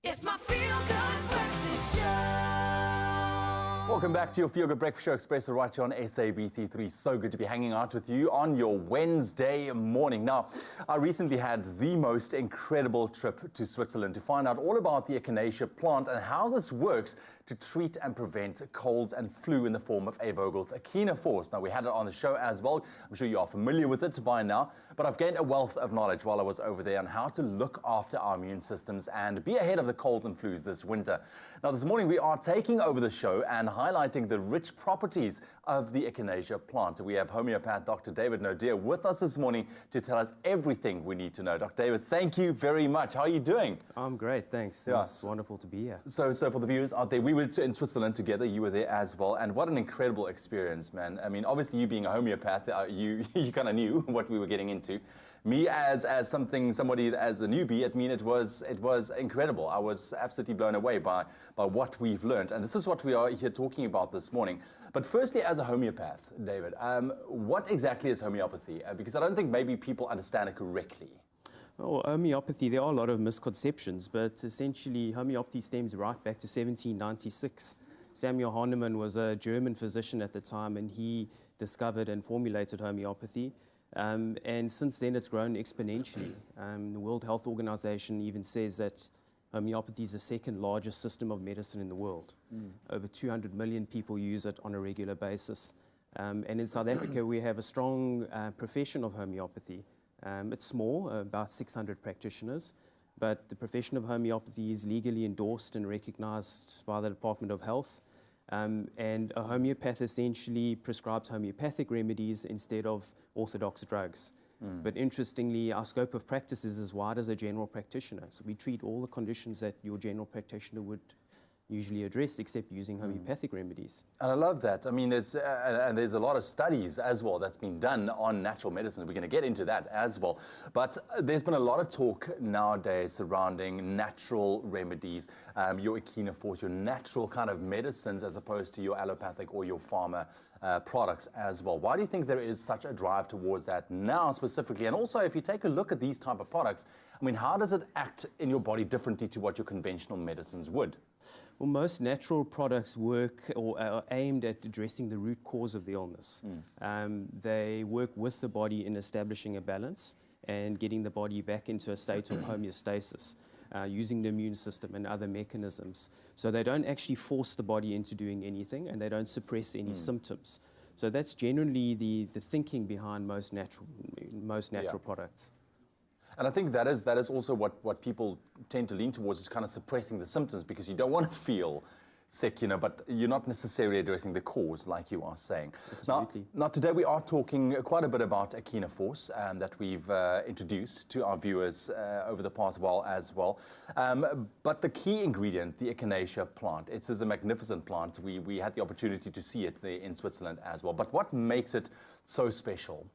It's my feel-good breakfast show. Welcome back to your Feel Good Breakfast Show, Expresso, right here on SABC3. So good to be hanging out with you on your Wednesday morning. Now, I recently had the most incredible trip to Switzerland to find out all about the Echinacea plant and how this works to treat and prevent colds and flu in the form of Vogel's Echinaforce. Now, we had it on the show as well. I'm sure you are familiar with it by now, but I've gained a wealth of knowledge while I was over there on how to look after our immune systems and be ahead of the colds and flus this winter. Now, this morning we are taking over the show and highlighting the rich properties of the Echinacea plant. We have homeopath Dr. David Nadir with us this morning to tell us everything we need to know. Dr. David, thank you very much. How are you doing? I'm great, thanks. Yeah. It's wonderful to be here. So for the viewers out there, we were in Switzerland together. You were there as well, and what an incredible experience, man. I mean, obviously you being a homeopath, you kind of knew what we were getting into. Me as somebody as a newbie, I mean, it was incredible. I was absolutely blown away by what we've learned, and this is what we are here talking about this morning. But firstly, as a homeopath, David, what exactly is homeopathy? Because I don't think maybe people understand it correctly. Well, homeopathy, there are a lot of misconceptions, but essentially homeopathy stems right back to 1796. Samuel Hahnemann was a German physician at the time, and he discovered and formulated homeopathy. And since then, it's grown exponentially. The World Health Organization even says that homeopathy is the second largest system of medicine in the world. Over 200 million people use it on a regular basis. And in South Africa, we have a strong profession of homeopathy. It's small, about 600 practitioners, but the profession of homeopathy is legally endorsed and recognized by the Department of Health. And a homeopath essentially prescribes homeopathic remedies instead of orthodox drugs. But interestingly, our scope of practice is as wide as a general practitioner. So we treat all the conditions that your general practitioner would usually address, except using homeopathic remedies. And I love that. I mean, there's a lot of studies as well that's been done on natural medicine. We're going to get into that as well. But there's been a lot of talk nowadays surrounding natural remedies, your Echinaforce, your natural kind of medicines as opposed to your allopathic or your pharma products as well. Why do you think there is such a drive towards that now specifically? And also, if you take a look at these type of products, I mean, how does it act in your body differently to what your conventional medicines would? Well, most natural products work or are aimed at addressing the root cause of the illness. They work with the body in establishing a balance and getting the body back into a state of homeostasis, using the immune system and other mechanisms. So they don't actually force the body into doing anything, and they don't suppress any symptoms. So that's generally the thinking behind most natural products. And I think that is also what people tend to lean towards, is kind of suppressing the symptoms, because you don't want to feel sick, but you're not necessarily addressing the cause, like you are saying. Absolutely. Now today we are talking quite a bit about Echinaforce that we've introduced to our viewers over the past while as well. But the key ingredient, the Echinacea plant, it is a magnificent plant. We had the opportunity to see it there in Switzerland as well. But what makes it so special?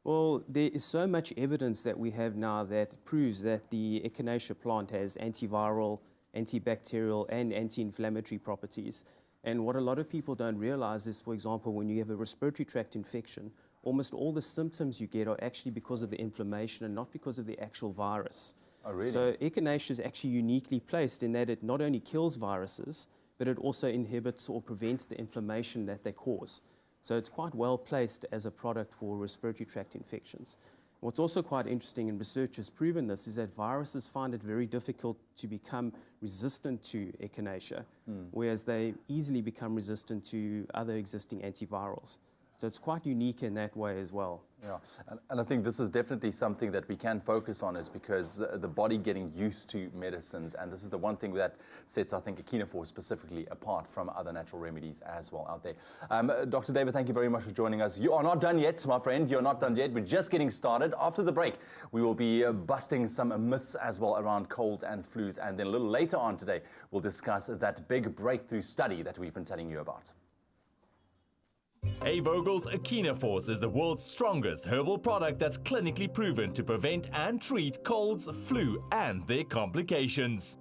Well, there is so much evidence that we have now that proves that the Echinacea plant has antiviral, antibacterial, and anti-inflammatory properties. And what a lot of people don't realize is, for example, when you have a respiratory tract infection, almost all the symptoms you get are actually because of the inflammation and not because of the actual virus. Oh, really? So Echinacea is actually uniquely placed in that it not only kills viruses, but it also inhibits or prevents the inflammation that they cause. So it's quite well placed as a product for respiratory tract infections. What's also quite interesting, and research has proven this, is that viruses find it very difficult to become resistant to Echinacea, whereas they easily become resistant to other existing antivirals. So it's quite unique in that way as well. Yeah, and I think this is definitely something that we can focus on, is because the body getting used to medicines, and this is the one thing that sets, I think, Echinaforce specifically apart from other natural remedies as well out there. Dr. David, thank you very much for joining us. You are not done yet, my friend. You're not done yet. We're just getting started. After the break, we will be busting some myths as well around colds and flus, and then a little later on today, we'll discuss that big breakthrough study that we've been telling you about. Vogel's Echinaforce is the world's strongest herbal product that's clinically proven to prevent and treat colds, flu, and their complications.